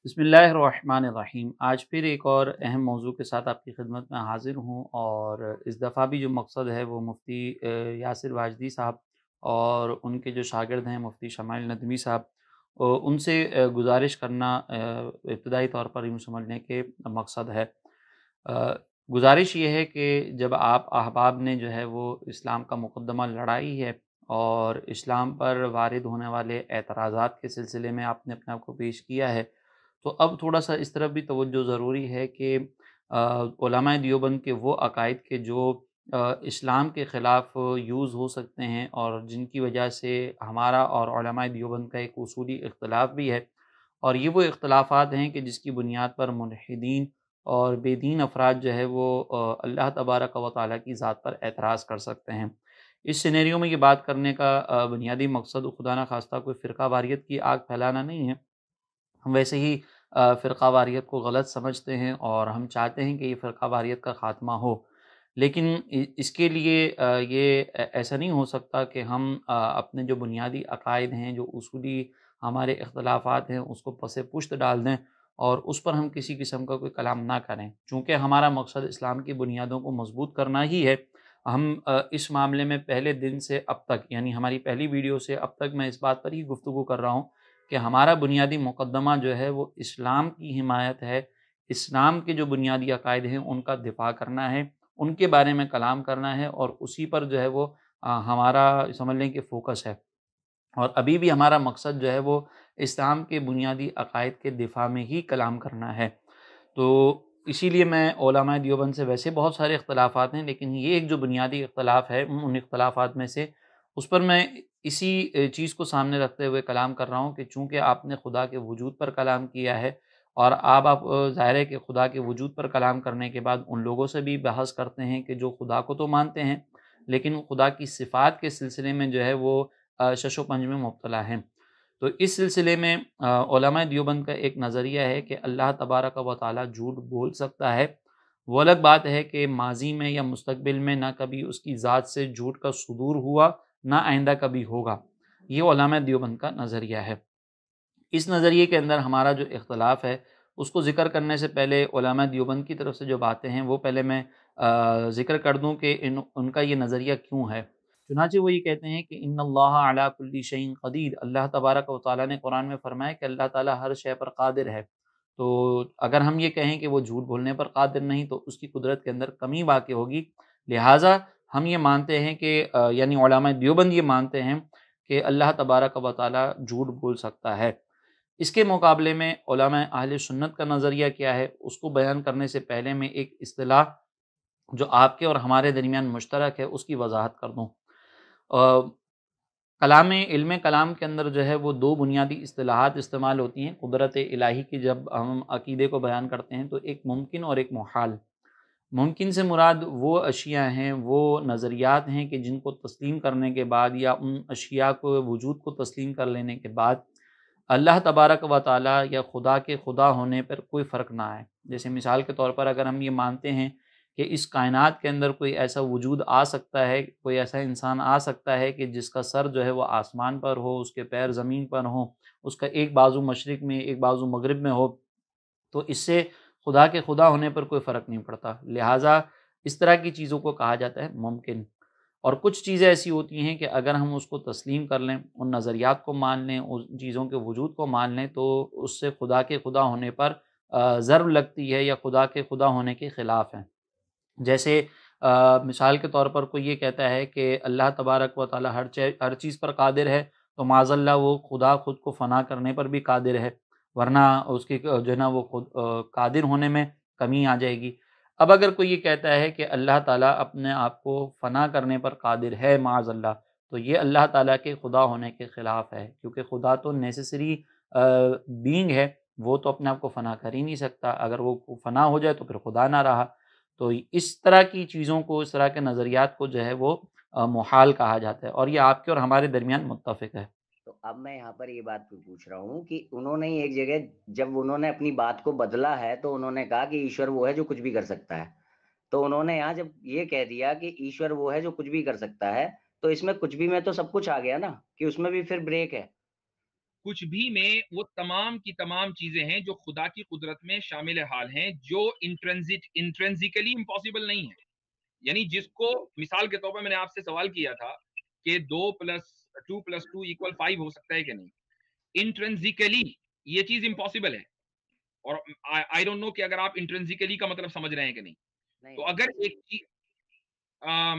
بسم اللہ الرحمن الرحیم۔ آج پھر ایک اور اہم موضوع کے ساتھ آپ کی خدمت میں حاضر ہوں، اور اس دفعہ بھی جو مقصد ہے وہ مفتی یاسر واجدی صاحب اور ان کے جو شاگرد ہیں مفتی شمائل ندوی صاحب، ان سے گزارش کرنا ابتدائی طور پر یوں سمجھنے کے مقصد ہے۔ گزارش یہ ہے کہ جب آپ احباب نے جو ہے وہ اسلام کا مقدمہ لڑائی ہے اور اسلام پر وارد ہونے والے اعتراضات کے سلسلے میں آپ نے اپنے آپ کو پیش کیا ہے، تو اب تھوڑا سا اس طرف بھی توجہ ضروری ہے کہ علماء دیوبند کے وہ عقائد کے جو اسلام کے خلاف یوز ہو سکتے ہیں اور جن کی وجہ سے ہمارا اور علماء دیوبند کا ایک اصولی اختلاف بھی ہے، اور یہ وہ اختلافات ہیں کہ جس کی بنیاد پر ملحدین اور بے دین افراد جو ہے وہ اللہ تبارک و تعالیٰ کی ذات پر اعتراض کر سکتے ہیں۔ اس سینیریو میں یہ بات کرنے کا بنیادی مقصد خدا نہ خواستہ کوئی فرقہ واریت کی آگ پھیلانا نہیں ہے۔ ہم ویسے ہی فرقہ واریت کو غلط سمجھتے ہیں اور ہم چاہتے ہیں کہ یہ فرقہ واریت کا خاتمہ ہو، لیکن اس کے لیے یہ ایسا نہیں ہو سکتا کہ ہم اپنے جو بنیادی عقائد ہیں، جو اصولی ہمارے اختلافات ہیں، اس کو پس پشت ڈال دیں اور اس پر ہم کسی قسم کا کوئی کلام نہ کریں، چونکہ ہمارا مقصد اسلام کی بنیادوں کو مضبوط کرنا ہی ہے۔ ہم اس معاملے میں پہلے دن سے اب تک، یعنی ہماری پہلی ویڈیو سے اب تک میں اس بات پر ہی گفتگو کر رہا ہوں کہ ہمارا بنیادی مقدمہ جو ہے وہ اسلام کی حمایت ہے، اسلام کے جو بنیادی عقائد ہیں ان کا دفاع کرنا ہے، ان کے بارے میں کلام کرنا ہے، اور اسی پر جو ہے وہ ہمارا سمجھ لیں کہ فوکس ہے، اور ابھی بھی ہمارا مقصد جو ہے وہ اسلام کے بنیادی عقائد کے دفاع میں ہی کلام کرنا ہے۔ تو اسی لیے میں علماء دیوبند سے ویسے بہت سارے اختلافات ہیں، لیکن یہ ایک جو بنیادی اختلاف ہے ان اختلافات میں سے، اس پر میں اسی چیز کو سامنے رکھتے ہوئے کلام کر رہا ہوں کہ چونکہ آپ نے خدا کے وجود پر کلام کیا ہے، اور آپ ظاہر ہے کہ خدا کے وجود پر کلام کرنے کے بعد ان لوگوں سے بھی بحث کرتے ہیں کہ جو خدا کو تو مانتے ہیں لیکن خدا کی صفات کے سلسلے میں جو ہے وہ شش و پنج میں مبتلا ہیں۔ تو اس سلسلے میں علماء دیوبند کا ایک نظریہ ہے کہ اللہ تبارک و تعالیٰ جھوٹ بول سکتا ہے۔ وہ الگ بات ہے کہ ماضی میں یا مستقبل میں نہ کبھی اس کی ذات سے جھوٹ کا صدور ہوا، نہ آئندہ کبھی ہوگا۔ یہ علماء دیوبند کا نظریہ ہے۔ اس نظریے کے اندر ہمارا جو اختلاف ہے اس کو ذکر کرنے سے پہلے علماء دیوبند کی طرف سے جو باتیں ہیں وہ پہلے میں ذکر کر دوں کہ ان کا یہ نظریہ کیوں ہے۔ چنانچہ وہ یہ کہتے ہیں کہ ان اللہ علی کل شیء قدیر، اللہ تبارک و تعالیٰ نے قرآن میں فرمایا کہ اللہ تعالیٰ ہر شے پر قادر ہے۔ تو اگر ہم یہ کہیں کہ وہ جھوٹ بولنے پر قادر نہیں تو اس کی قدرت کے اندر کمی واقع ہوگی، لہٰذا ہم یہ مانتے ہیں کہ یعنی علماء دیوبند یہ مانتے ہیں کہ اللہ تبارک و تعالیٰ جھوٹ بول سکتا ہے۔ اس کے مقابلے میں علماء اہل سنت کا نظریہ کیا ہے، اس کو بیان کرنے سے پہلے میں ایک اصطلاح جو آپ کے اور ہمارے درمیان مشترک ہے اس کی وضاحت کر دوں۔ علم کلام کے اندر جو ہے وہ دو بنیادی اصطلاحات استعمال ہوتی ہیں قدرت الہی کی، جب ہم عقیدے کو بیان کرتے ہیں تو ایک ممکن اور ایک محال۔ ممکن سے مراد وہ اشیاء ہیں، وہ نظریات ہیں کہ جن کو تسلیم کرنے کے بعد یا ان اشیاء کو وجود کو تسلیم کر لینے کے بعد اللہ تبارک و تعالیٰ یا خدا کے خدا ہونے پر کوئی فرق نہ آئے۔ جیسے مثال کے طور پر اگر ہم یہ مانتے ہیں کہ اس کائنات کے اندر کوئی ایسا وجود آ سکتا ہے، کوئی ایسا انسان آ سکتا ہے کہ جس کا سر جو ہے وہ آسمان پر ہو، اس کے پیر زمین پر ہوں، اس کا ایک بازو مشرق میں ایک بازو مغرب میں ہو، تو اس سے خدا کے خدا ہونے پر کوئی فرق نہیں پڑتا، لہٰذا اس طرح کی چیزوں کو کہا جاتا ہے ممکن۔ اور کچھ چیزیں ایسی ہوتی ہیں کہ اگر ہم اس کو تسلیم کر لیں، ان نظریات کو مان لیں، ان چیزوں کے وجود کو مان لیں، تو اس سے خدا کے خدا ہونے پر ضرب لگتی ہے یا خدا کے خدا ہونے کے خلاف ہیں۔ جیسے مثال کے طور پر کوئی یہ کہتا ہے کہ اللہ تبارک و تعالیٰ ہر چیز پر قادر ہے، تو معاذ اللہ وہ خدا خود کو فنا کرنے پر بھی قادر ہے، ورنہ اس کی جو ہے نا وہ خود قادر ہونے میں کمی آ جائے گی۔ اب اگر کوئی یہ کہتا ہے کہ اللہ تعالیٰ اپنے آپ کو فنا کرنے پر قادر ہے معاذ اللہ، تو یہ اللہ تعالیٰ کے خدا ہونے کے خلاف ہے، کیونکہ خدا تو نیسیسری بینگ ہے، وہ تو اپنے آپ کو فنا کر ہی نہیں سکتا، اگر وہ فنا ہو جائے تو پھر خدا نہ رہا۔ تو اس طرح کی چیزوں کو، اس طرح کے نظریات کو جو ہے وہ محال کہا جاتا ہے، اور یہ آپ کے اور ہمارے درمیان متفق ہے۔ تو اب میں یہاں پر یہ بات پوچھ رہا ہوں کہ انہوں نے ایک جگہ جب انہوں نے اپنی بات کو بدلا ہے تو انہوں نے کہا کہ ایشور وہ ہے جو کچھ بھی کر سکتا ہے، تو انہوں نے یہاں جب یہ کہہ دیا کہ ایشور وہ ہے جو کچھ بھی کر سکتا ہے، تو اس میں کچھ بھی میں تو سب کچھ آ گیا نا، کہ اس میں بھی پھر بریک ہے۔ کچھ بھی میں وہ تمام کی تمام چیزیں ہیں جو خدا کی قدرت میں شامل حال ہیں، جو انٹرنزیکلی امپاسبل نہیں ہے. یعنی جس کو مثال کے طور پر میں نے آپ سے سوال کیا تھا کہ 2+2=5 ہو سکتا ہے کہ نہیں، انٹرنزیکلی یہ چیز امپاسبل ہے. اور آئی ڈونٹ نو کہ اگر آپ انٹرنزیکلی کا مطلب سمجھ رہے ہیں کہ نہیں. تو اگر ایک چیز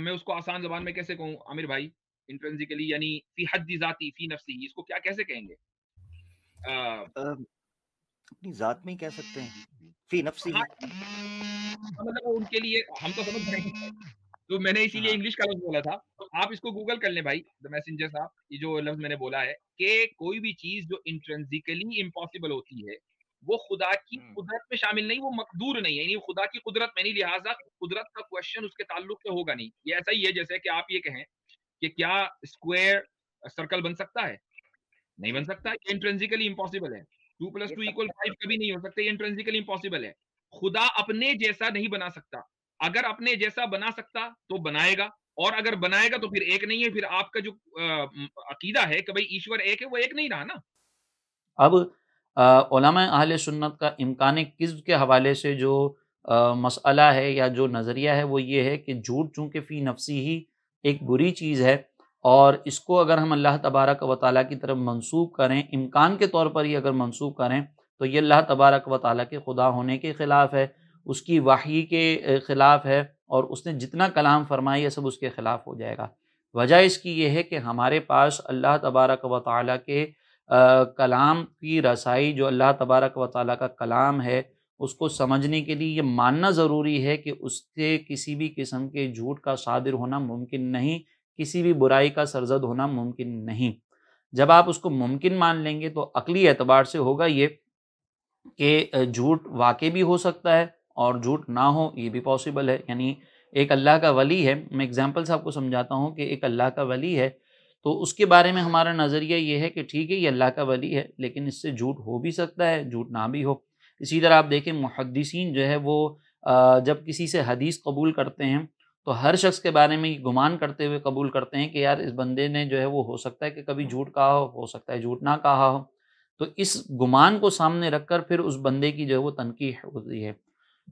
میں اس کو آسان زبان میں کیسے کہوں عامر بھائی، انٹرنزیکلی یعنی فی حد ذاتی فی نفسی، اس کو کیا کیسے کہیں گے؟ اپنی ذات میں ہی کہہ سکتے ہیں، فی نفسی ہی. مطلب ان کے لیے ہم تو سمجھ رہے ہیں، تو میں نے اسی لیے انگلش کا لفظ بولا تھا. آپ اس کو گوگل کر لیں بھائی، دا میسنجر صاحب، یہ جو لفظ میں نے بولا ہے کہ کوئی بھی چیز جو انٹرنزیکلی امپاسبل ہوتی ہے وہ خدا کی قدرت میں شامل نہیں، وہ مقدور نہیں ہے، یعنی خدا کی قدرت میں نہیں، لہٰذا قدرت کا کوشچن اس کے تعلق سے ہوگا نہیں. یہ ایسا ہی ہے جیسے کہ آپ یہ کہیں کہ کیا اسکوائر سرکل بن سکتا ہے؟ نہیں بن سکتا، یہ انٹرنزیکلی امپاسبل ہے. 2+2=5 کبھی نہیں ہو سکتا، یہ انٹرنزیکلی امپاسبل ہے. خدا اپنے جیسا نہیں بنا سکتا، اگر اپنے جیسا بنا سکتا تو بنائے گا، اور اگر بنائے گا تو پھر ایک نہیں ہے. پھر آپ کا جو عقیدہ ہے کہ بھائی ایشور ایک ہے، وہ ایک نہیں رہا نا. اب علماء اہل سنت کا امکان کذب کے حوالے سے جو مسئلہ ہے یا جو نظریہ ہے وہ یہ ہے کہ جھوٹ چونکہ فی نفسی ہی ایک بری چیز ہے، اور اس کو اگر ہم اللہ تبارک و تعالیٰ کی طرف منسوب کریں، امکان کے طور پر ہی اگر منسوب کریں، تو یہ اللہ تبارک و تعالیٰ کے خدا ہونے کے خلاف ہے، اس کی وحی کے خلاف ہے، اور اس نے جتنا کلام فرمایا یہ سب اس کے خلاف ہو جائے گا. وجہ اس کی یہ ہے کہ ہمارے پاس اللہ تبارک و تعالیٰ کے کلام کی رسائی، جو اللہ تبارک و تعالیٰ کا کلام ہے، اس کو سمجھنے کے لیے یہ ماننا ضروری ہے کہ اس سے کسی بھی قسم کے جھوٹ کا صادر ہونا ممکن نہیں، کسی بھی برائی کا سرزد ہونا ممکن نہیں. جب آپ اس کو ممکن مان لیں گے تو عقلی اعتبار سے ہوگا یہ کہ جھوٹ واقع بھی ہو سکتا ہے اور جھوٹ نہ ہو یہ بھی پاسبل ہے. یعنی ایک اللہ کا ولی ہے، میں اگزامپل سے آپ کو سمجھاتا ہوں کہ ایک اللہ کا ولی ہے، تو اس کے بارے میں ہمارا نظریہ یہ ہے کہ ٹھیک ہے یہ اللہ کا ولی ہے، لیکن اس سے جھوٹ ہو بھی سکتا ہے، جھوٹ نہ بھی ہو. اسی طرح آپ دیکھیں محدثین جو ہے وہ جب کسی سے حدیث قبول کرتے ہیں تو ہر شخص کے بارے میں یہ گمان کرتے ہوئے قبول کرتے ہیں کہ یار اس بندے نے جو ہے وہ ہو سکتا ہے کہ کبھی جھوٹ کہا ہو سکتا ہے جھوٹ نہ کہا ہو. تو اس گمان کو سامنے رکھ کر پھر اس بندے کی جو ہے وہ تنقیح ہوتی ہے.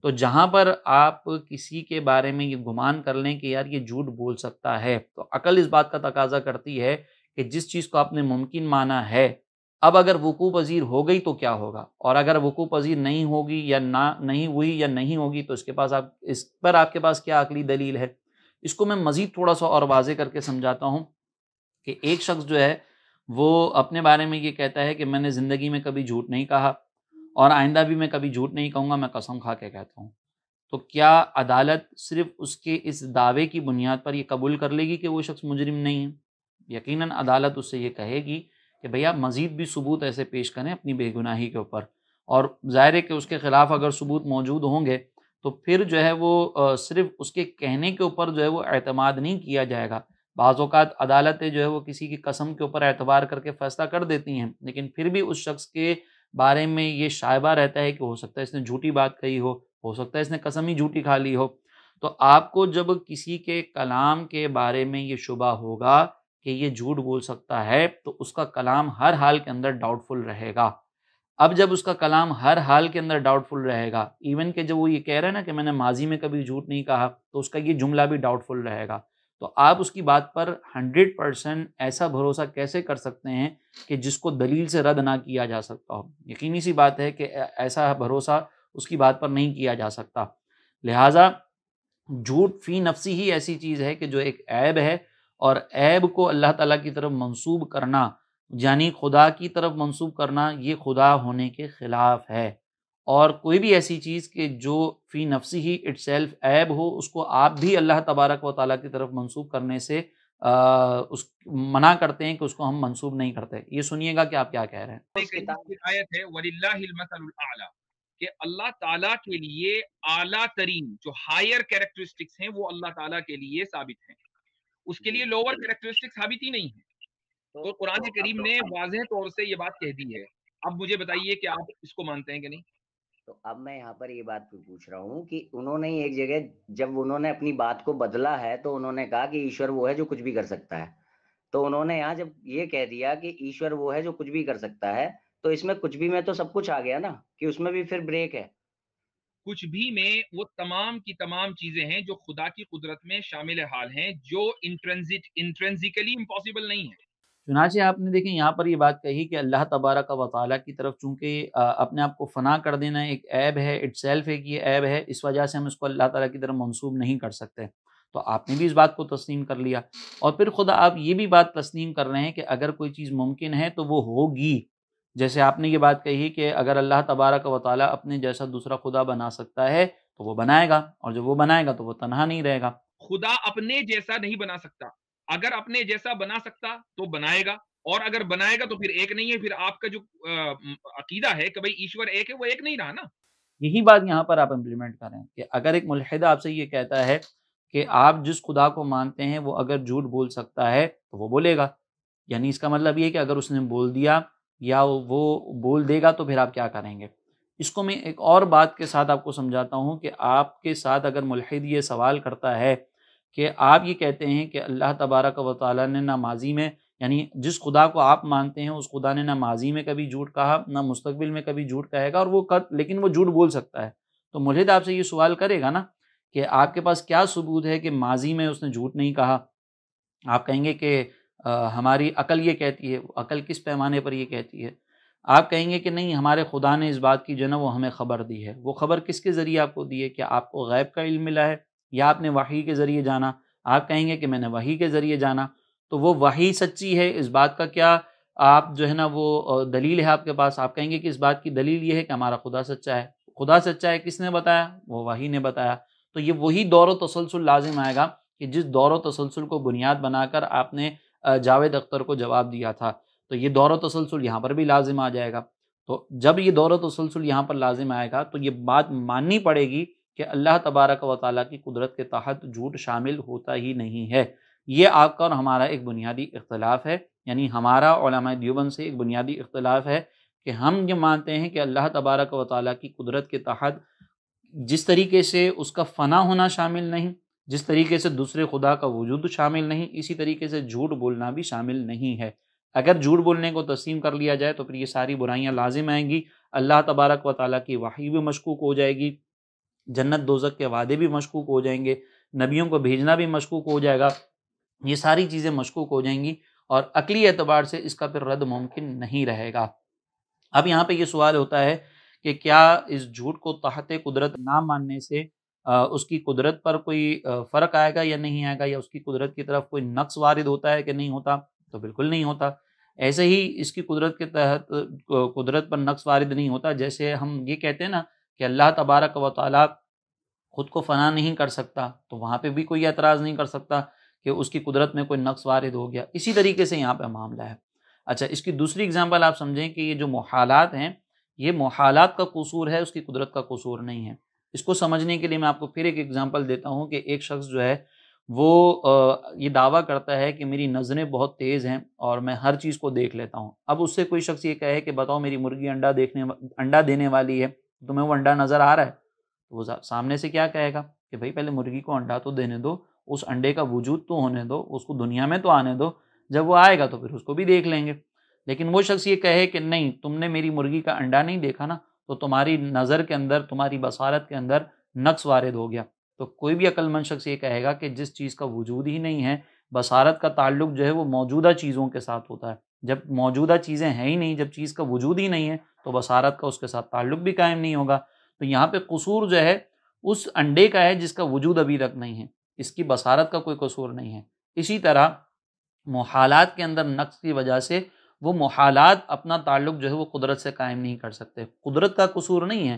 تو جہاں پر آپ کسی کے بارے میں یہ گمان کر لیں کہ یار یہ جھوٹ بول سکتا ہے، تو عقل اس بات کا تقاضا کرتی ہے کہ جس چیز کو آپ نے ممکن مانا ہے، اب اگر وقوع پذیر ہو گئی تو کیا ہوگا، اور اگر وقوع پذیر نہیں ہوگی یا نہیں ہوئی یا نہیں ہوگی تو اس پر آپ کے پاس کیا عقلی دلیل ہے. اس کو میں مزید تھوڑا سا اور واضح کر کے سمجھاتا ہوں کہ ایک شخص جو ہے وہ اپنے بارے میں یہ کہتا ہے کہ میں نے زندگی میں کبھی جھوٹ نہیں کہا اور آئندہ بھی میں کبھی جھوٹ نہیں کہوں گا، میں قسم کھا کے کہتا ہوں. تو کیا عدالت صرف اس کے اس دعوے کی بنیاد پر یہ قبول کر لے گی کہ وہ شخص مجرم نہیں ہے؟ یقیناً عدالت اس سے یہ کہے گی کہ بھیا مزید بھی ثبوت ایسے پیش کریں اپنی بے گناہی کے اوپر، اور ظاہر ہے کہ اس کے خلاف اگر ثبوت موجود ہوں گے تو پھر جو ہے وہ صرف اس کے کہنے کے اوپر جو ہے وہ اعتماد نہیں کیا جائے گا. بعض اوقات عدالتیں جو ہے وہ کسی کی قسم کے اوپر اعتبار کر کے فیصلہ کر دیتی ہیں، لیکن پھر بھی اس شخص کے بارے میں یہ شائبہ رہتا ہے کہ ہو سکتا ہے اس نے جھوٹی بات کہی ہو سکتا ہے اس نے قسم ہی جھوٹی کھا لی ہو. تو آپ کو جب کسی کے کلام کے بارے میں یہ شبہ ہوگا کہ یہ جھوٹ بول سکتا ہے تو اس کا کلام ہر حال کے اندر ڈاؤٹ فل رہے گا. اب جب اس کا کلام ہر حال کے اندر ڈاؤٹ فل رہے گا، ایون کہ جب وہ یہ کہہ رہا ہے نا کہ میں نے ماضی میں کبھی جھوٹ نہیں کہا، تو اس کا یہ جملہ بھی ڈاؤٹ فل رہے گا. تو آپ اس کی بات پر 100% ایسا بھروسہ کیسے کر سکتے ہیں کہ جس کو دلیل سے رد نہ کیا جا سکتا ہو؟ یقینی سی بات ہے کہ ایسا بھروسہ اس کی بات پر نہیں کیا جا سکتا. لہٰذا جھوٹ فی نفسی ہی ایسی چیز ہے کہ جو ایک عیب ہے، اور عیب کو اللہ تعالیٰ کی طرف منسوب کرنا یعنی خدا کی طرف منسوب کرنا یہ خدا ہونے کے خلاف ہے. اور کوئی بھی ایسی چیز کہ جو فی نفسی ہی اٹ سیلف عیب ہو، اس کو آپ بھی اللہ تبارک و تعالیٰ کی طرف منسوب کرنے سے اس منع کرتے ہیں کہ اس کو ہم منسوب نہیں کرتے. یہ سنیے گا کہ آپ کیا کہہ رہے ہیں. ایک آیت ہے وَلِلَّهِ الْمَثَلُ الْأَعْلَى، کہ اللہ تعالیٰ کے لیے اعلیٰ ترین جو ہائر کیریکٹرسٹکس ہیں وہ اللہ تعالیٰ کے لیے ثابت ہیں، اس کے لیے لوور کیریکٹرسٹکس ثابت ہی نہیں ہیں. تو قرآن کریم نے واضح طور سے یہ بات کہہ دی ہے. اب مجھے بتائیے کہ آپ اس کو مانتے ہیں کہ نہیں؟ تو اب میں یہاں پر یہ بات پوچھ رہا ہوں کہ انہوں نے ایک جگہ جب انہوں نے اپنی بات کو بدلا ہے تو انہوں نے کہا کہ ایشور وہ ہے جو کچھ بھی کر سکتا ہے. تو انہوں نے یہاں جب یہ کہہ دیا کہ ایشور وہ ہے جو کچھ بھی کر سکتا ہے، تو اس میں کچھ بھی میں تو سب کچھ آ گیا نا، کہ اس میں بھی پھر بریک ہے. کچھ بھی میں وہ تمام کی تمام چیزیں ہیں جو خدا کی قدرت میں شامل حال ہیں، جو انٹرنزیکلی امپاسبل نہیں ہے. چنانچہ آپ نے دیکھیں یہاں پر یہ بات کہی کہ اللہ تبارک و تعالیٰ کی طرف چونکہ اپنے آپ کو فنا کر دینا ایک عیب ہے، اٹ سیلف ایک یہ عیب ہے، اس وجہ سے ہم اس کو اللہ تعالیٰ کی طرف منسوب نہیں کر سکتے. تو آپ نے بھی اس بات کو تسلیم کر لیا، اور پھر خدا آپ یہ بھی بات تسلیم کر رہے ہیں کہ اگر کوئی چیز ممکن ہے تو وہ ہوگی. جیسے آپ نے یہ بات کہی کہ اگر اللہ تبارک و تعالیٰ اپنے جیسا دوسرا خدا بنا سکتا ہے تو وہ بنائے گا، اور جب وہ بنائے گا تو وہ تنہا نہیں رہے گا. خدا اپنے جیسا نہیں بنا سکتا، اگر اپنے جیسا بنا سکتا تو بنائے گا، اور اگر بنائے گا تو پھر ایک نہیں ہے. پھر آپ کا جو عقیدہ ہے کہ بھئی ایشور ایک ہے، وہ ایک نہیں رہا نا. یہی بات یہاں پر آپ امپلیمنٹ کریں کہ اگر ایک ملحد آپ سے یہ کہتا ہے کہ آپ جس خدا کو مانتے ہیں وہ اگر جھوٹ بول سکتا ہے تو وہ بولے گا، یعنی اس کا مطلب یہ کہ اگر اس نے بول دیا یا وہ بول دے گا تو پھر آپ کیا کریں گے. اس کو میں ایک اور بات کے ساتھ آپ کو سمجھاتا ہوں کہ آپ کے ساتھ اگر ملحد یہ سوال کرتا ہے کہ آپ یہ کہتے ہیں کہ اللہ تبارک و تعالیٰ نے نہ ماضی میں، یعنی جس خدا کو آپ مانتے ہیں اس خدا نے نہ ماضی میں کبھی جھوٹ کہا نہ مستقبل میں کبھی جھوٹ کہے گا، اور وہ لیکن وہ جھوٹ بول سکتا ہے، تو ملحد آپ سے یہ سوال کرے گا نا کہ آپ کے پاس کیا ثبوت ہے کہ ماضی میں اس نے جھوٹ نہیں کہا. آپ کہیں گے کہ ہماری عقل یہ کہتی ہے. عقل کس پیمانے پر یہ کہتی ہے؟ آپ کہیں گے کہ نہیں، ہمارے خدا نے اس بات کی جو ہے نا وہ ہمیں خبر دی ہے. وہ خبر کس کے ذریعے آپ کو دی ہے؟ کیا آپ کو غیب کا علم ملا ہے یا آپ نے وحی کے ذریعے جانا؟ آپ کہیں گے کہ میں نے وحی کے ذریعے جانا. تو وہ وحی سچی ہے، اس بات کا کیا آپ جو ہے نا وہ دلیل ہے آپ کے پاس؟ آپ کہیں گے کہ اس بات کی دلیل یہ ہے کہ ہمارا خدا سچا ہے. خدا سچا ہے کس نے بتایا؟ وہ وحی نے بتایا. تو یہ وہی دور و تسلسل لازم آئے گا کہ جس دور و تسلسل کو بنیاد بنا کر آپ نے جاوید اختر کو جواب دیا تھا، تو یہ دور و تسلسل یہاں پر بھی لازم آ جائے گا. تو جب یہ دور و تسلسل یہاں پر لازم آئے گا تو یہ بات ماننی پڑے گی کہ اللہ تبارک و تعالیٰ کی قدرت کے تحت جھوٹ شامل ہوتا ہی نہیں ہے. یہ آپ کا اور ہمارا ایک بنیادی اختلاف ہے، یعنی ہمارا علماء دیوبند سے ایک بنیادی اختلاف ہے کہ ہم یہ مانتے ہیں کہ اللہ تبارک و تعالیٰ کی قدرت کے تحت جس طریقے سے اس کا فنا ہونا شامل نہیں، جس طریقے سے دوسرے خدا کا وجود شامل نہیں، اسی طریقے سے جھوٹ بولنا بھی شامل نہیں ہے. اگر جھوٹ بولنے کو تسلیم کر لیا جائے تو پھر یہ ساری برائیاں لازم آئیں گی. اللہ تبارک و تعالیٰ کی وحی بھی مشکوک ہو جائے گی، جنت دوزخ کے وعدے بھی مشکوک ہو جائیں گے، نبیوں کو بھیجنا بھی مشکوک ہو جائے گا. یہ ساری چیزیں مشکوک ہو جائیں گی اور عقلی اعتبار سے اس کا پھر رد ممکن نہیں رہے گا. اب یہاں پہ یہ سوال ہوتا ہے کہ کیا اس جھوٹ کو تحت قدرت نہ ماننے سے اس کی قدرت پر کوئی فرق آئے گا یا نہیں آئے گا، یا اس کی قدرت کی طرف کوئی نقص وارد ہوتا ہے کہ نہیں ہوتا؟ تو بالکل نہیں ہوتا. ایسے ہی اس کی قدرت کے تحت قدرت پر نقص وارد نہیں ہوتا جیسے ہم یہ کہتے ہیں نا کہ اللہ تبارک و تعالیٰ خود کو فنا نہیں کر سکتا، تو وہاں پہ بھی کوئی اعتراض نہیں کر سکتا کہ اس کی قدرت میں کوئی نقص وارد ہو گیا. اسی طریقے سے یہاں پہ معاملہ ہے. اچھا، اس کی دوسری اگزامپل آپ سمجھیں کہ یہ جو محالات ہیں، یہ محالات کا قصور ہے، اس کی قدرت کا قصور نہیں ہے. اس کو سمجھنے کے لیے میں آپ کو پھر ایک اگزامپل دیتا ہوں کہ ایک شخص جو ہے وہ یہ دعویٰ کرتا ہے کہ میری نظریں بہت تیز ہیں اور میں ہر چیز کو دیکھ لیتا ہوں. اب اس سے کوئی شخص یہ کہے کہ بتاؤ میری مرغی انڈا دینے والی ہے، تمہیں وہ انڈا نظر آ رہا ہے؟ تو وہ سامنے سے کیا کہے گا کہ بھائی پہلے مرغی کو انڈا تو دینے دو، اس انڈے کا وجود تو ہونے دو، اس کو دنیا میں تو آنے دو، جب وہ آئے گا تو پھر اس کو بھی دیکھ لیں گے. لیکن وہ شخص یہ کہے کہ نہیں، تم نے میری مرغی کا انڈا نہیں دیکھا نا، تو تمہاری نظر کے اندر، تمہاری بصارت کے اندر نقص وارد ہو گیا. تو کوئی بھی عقل مند شخص یہ کہے گا کہ جس چیز کا وجود ہی نہیں ہے، بصارت کا تعلق جو ہے وہ موجودہ چیزوں کے ساتھ ہوتا ہے. جب موجودہ چیزیں ہیں ہی نہیں، جب چیز کا وجود ہی نہیں ہے تو بصارت کا اس کے ساتھ تعلق بھی قائم نہیں ہوگا. تو یہاں پہ قصور جو ہے اس انڈے کا ہے جس کا وجود ابھی تک نہیں ہے، اس کی بصارت کا کوئی قصور نہیں ہے. اسی طرح محالات کے اندر نقص کی وجہ سے وہ محالات اپنا تعلق جو ہے وہ قدرت سے قائم نہیں کر سکتے. قدرت کا قصور نہیں ہے،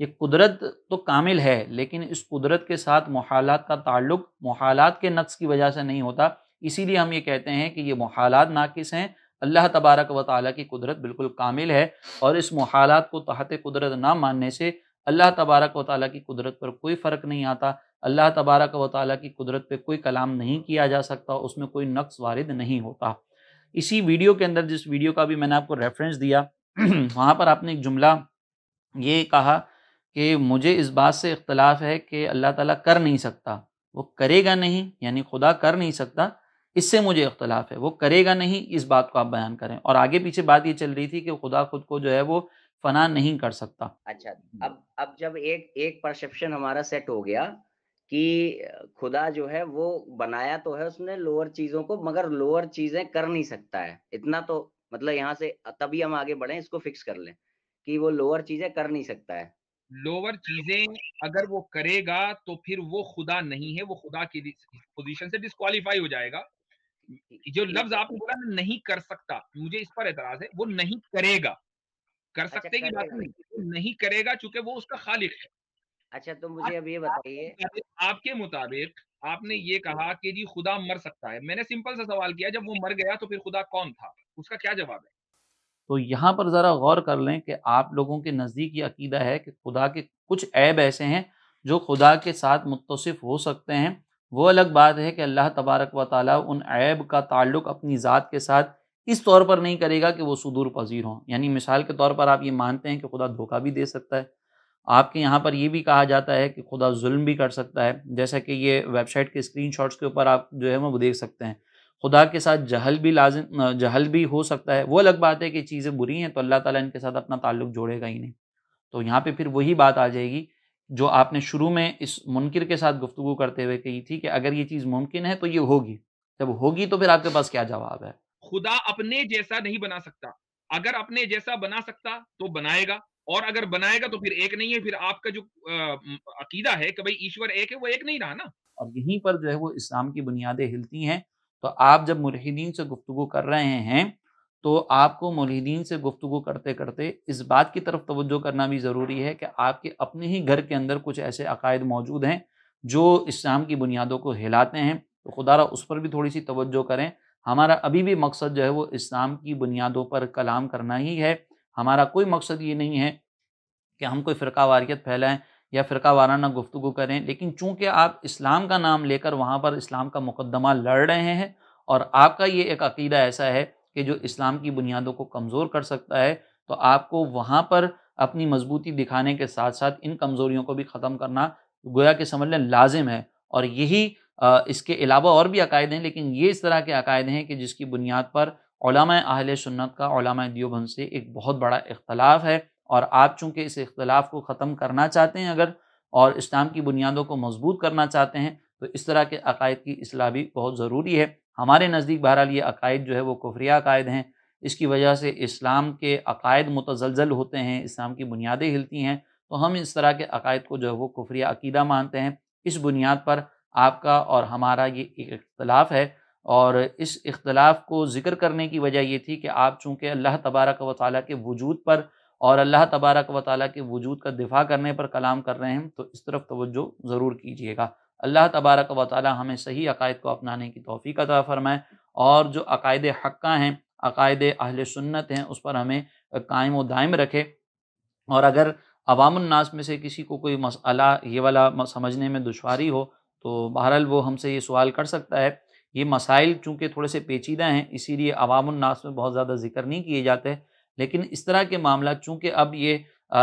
یہ قدرت تو کامل ہے، لیکن اس قدرت کے ساتھ محالات کا تعلق محالات کے نقص کی وجہ سے نہیں ہوتا. اسی لیے ہم یہ کہتے ہیں کہ یہ محالات ناقص ہیں، اللہ تبارک و تعالیٰ کی قدرت بالکل کامل ہے، اور اس محالات کو تحت قدرت نہ ماننے سے اللہ تبارک و تعالیٰ کی قدرت پر کوئی فرق نہیں آتا. اللہ تبارک و تعالیٰ کی قدرت پہ کوئی کلام نہیں کیا جا سکتا، اس میں کوئی نقص وارد نہیں ہوتا. اسی ویڈیو کے اندر، جس ویڈیو کا بھی میں نے آپ کو ریفرنس دیا، وہاں پر آپ نے ایک جملہ یہ کہا کہ مجھے اس بات سے اختلاف ہے کہ اللہ تعالیٰ کر نہیں سکتا. وہ کرے گا نہیں، یعنی خدا کر نہیں سکتا، اس سے مجھے اختلاف ہے، وہ کرے گا نہیں، اس بات کو آپ بیان کریں۔ اور آگے پیچھے بات یہ چل رہی تھی کہ خدا خود کو جو ہے وہ فنا نہیں کر سکتا۔ اچھا، اب جب ایک پرسپشن ہمارا سیٹ ہو گیا کہ خدا جو ہے وہ بنایا تو ہے اس نے لوور چیزوں کو، مگر لوور چیزیں کر نہیں سکتا ہے، اتنا تو مطلب یہاں سے تبھی ہم آگے بڑھیں، اس کو فکس کر لیں کہ وہ لوور چیزیں کر نہیں سکتا ہے۔ لوور چیزیں اگر وہ کرے گا تو پھر وہ خدا نہیں ہے، وہ خدا کی پوزیشن سے ڈسکوالیفائی ہو جائے گا۔ جو لفظ آپ نے بولا نا نہیں کر سکتا، مجھے اس پر اعتراض ہے، وہ نہیں کرے گا، کر اچھا سکتے کی بات نہیں، وہ نہیں کرے گا چونکہ وہ اس کا خالق ہے۔ اچھا تو مجھے اب یہ بتائیے، آپ کے مطابق آپ نے یہ کہا کہ جی خدا مر سکتا ہے، میں نے سمپل سا سوال کیا، جب وہ مر گیا تو پھر خدا کون تھا؟ اس کا کیا جواب ہے؟ تو یہاں پر ذرا غور کر لیں کہ آپ لوگوں کے نزدیک یہ عقیدہ ہے کہ خدا کے کچھ عیب ایسے ہیں جو خدا کے ساتھ متصف ہو سکتے ہیں۔ وہ الگ بات ہے کہ اللہ تبارک و تعالیٰ ان عیب کا تعلق اپنی ذات کے ساتھ اس طور پر نہیں کرے گا کہ وہ صدور پذیر ہوں۔ یعنی مثال کے طور پر آپ یہ مانتے ہیں کہ خدا دھوکہ بھی دے سکتا ہے، آپ کے یہاں پر یہ بھی کہا جاتا ہے کہ خدا ظلم بھی کر سکتا ہے، جیسا کہ یہ ویب سائٹ کے اسکرین شاٹس کے اوپر آپ جو ہے وہ دیکھ سکتے ہیں۔ خدا کے ساتھ جہل بھی ہو سکتا ہے۔ وہ الگ بات ہے کہ چیزیں بری ہیں تو اللہ تعالیٰ ان کے ساتھ اپنا تعلق جوڑے گا ہی نہیں۔ تو یہاں پہ پھر وہی بات آ جائے گی جو آپ نے شروع میں اس منکر کے ساتھ گفتگو کرتے ہوئے کہی تھی کہ اگر یہ چیز ممکن ہے تو یہ ہوگی، جب ہوگی تو پھر آپ کے پاس کیا جواب ہے؟ خدا اپنے جیسا نہیں بنا سکتا، اگر اپنے جیسا بنا سکتا تو بنائے گا، اور اگر بنائے گا تو پھر ایک نہیں ہے، پھر آپ کا جو عقیدہ ہے کہ بھئی ایشور ایک ہے، وہ ایک نہیں رہا نا۔ اور یہیں پر جو ہے وہ اسلام کی بنیادیں ہلتی ہیں۔ تو آپ جب ملحدین سے گفتگو کر رہے ہیں تو آپ کو ملحدین سے گفتگو کرتے کرتے اس بات کی طرف توجہ کرنا بھی ضروری ہے کہ آپ کے اپنے ہی گھر کے اندر کچھ ایسے عقائد موجود ہیں جو اسلام کی بنیادوں کو ہلاتے ہیں، تو خدا را اس پر بھی تھوڑی سی توجہ کریں۔ ہمارا ابھی بھی مقصد جو ہے وہ اسلام کی بنیادوں پر کلام کرنا ہی ہے۔ ہمارا کوئی مقصد یہ نہیں ہے کہ ہم کوئی فرقہ واریت پھیلائیں یا فرقہ وارانہ گفتگو کریں، لیکن چونکہ آپ اسلام کا نام لے کر وہاں پر اسلام کا مقدمہ لڑ رہے ہیں اور آپ کا یہ ایک عقیدہ ایسا ہے کہ جو اسلام کی بنیادوں کو کمزور کر سکتا ہے، تو آپ کو وہاں پر اپنی مضبوطی دکھانے کے ساتھ ساتھ ان کمزوریوں کو بھی ختم کرنا گویا کہ سمجھ لیں لازم ہے۔ اور یہی اس کے علاوہ اور بھی عقائد ہیں، لیکن یہ اس طرح کے عقائد ہیں کہ جس کی بنیاد پر علماء اہل سنت کا علماء دیوبند سے ایک بہت بڑا اختلاف ہے، اور آپ چونکہ اس اختلاف کو ختم کرنا چاہتے ہیں اگر اور اسلام کی بنیادوں کو مضبوط کرنا چاہتے ہیں تو اس طرح کے عقائد کی اصلاح بھی بہت ضروری ہے۔ ہمارے نزدیک بہرحال یہ عقائد جو ہے وہ کفریہ عقائد ہیں، اس کی وجہ سے اسلام کے عقائد متزلزل ہوتے ہیں، اسلام کی بنیادیں ہلتی ہیں، تو ہم اس طرح کے عقائد کو جو ہے وہ کفریہ عقیدہ مانتے ہیں۔ اس بنیاد پر آپ کا اور ہمارا یہ ایک اختلاف ہے، اور اس اختلاف کو ذکر کرنے کی وجہ یہ تھی کہ آپ چونکہ اللہ تبارک و تعالیٰ کے وجود پر اور اللہ تبارک و تعالیٰ کے وجود کا دفاع کرنے پر کلام کر رہے ہیں، تو اس طرف توجہ ضرور کیجیے گا۔ اللہ تبارک و تعالیٰ ہمیں صحیح عقائد کو اپنانے کی توفیق عطا فرمائے، اور جو عقائد حقہ ہیں، عقائد اہل سنت ہیں، اس پر ہمیں قائم و دائم رکھے۔ اور اگر عوام الناس میں سے کسی کو کوئی مسئلہ یہ والا سمجھنے میں دشواری ہو تو بہرحال وہ ہم سے یہ سوال کر سکتا ہے۔ یہ مسائل چونکہ تھوڑے سے پیچیدہ ہیں، اسی لیے عوام الناس میں بہت زیادہ ذکر نہیں کیے جاتے، لیکن اس طرح کے معاملات چونکہ اب یہ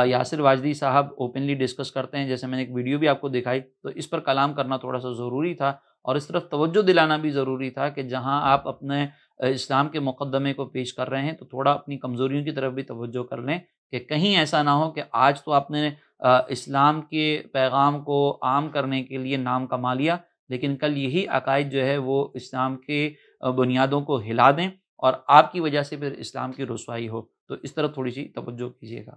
یاسر واجدی صاحب اوپنلی ڈسکس کرتے ہیں، جیسے میں نے ایک ویڈیو بھی آپ کو دکھائی، تو اس پر کلام کرنا تھوڑا سا ضروری تھا، اور اس طرف توجہ دلانا بھی ضروری تھا کہ جہاں آپ اپنے اسلام کے مقدمے کو پیش کر رہے ہیں تو تھوڑا اپنی کمزوریوں کی طرف بھی توجہ کر لیں، کہ کہیں ایسا نہ ہو کہ آج تو آپ نے اسلام کے پیغام کو عام کرنے کے لیے نام کما لیا، لیکن کل یہی عقائد جو ہے وہ اسلام کے بنیادوں کو ہلا دیں اور آپ کی وجہ سے پھر اسلام کی رسوائی ہو۔ تو اس طرف تھوڑی سی توجہ کیجیے گا۔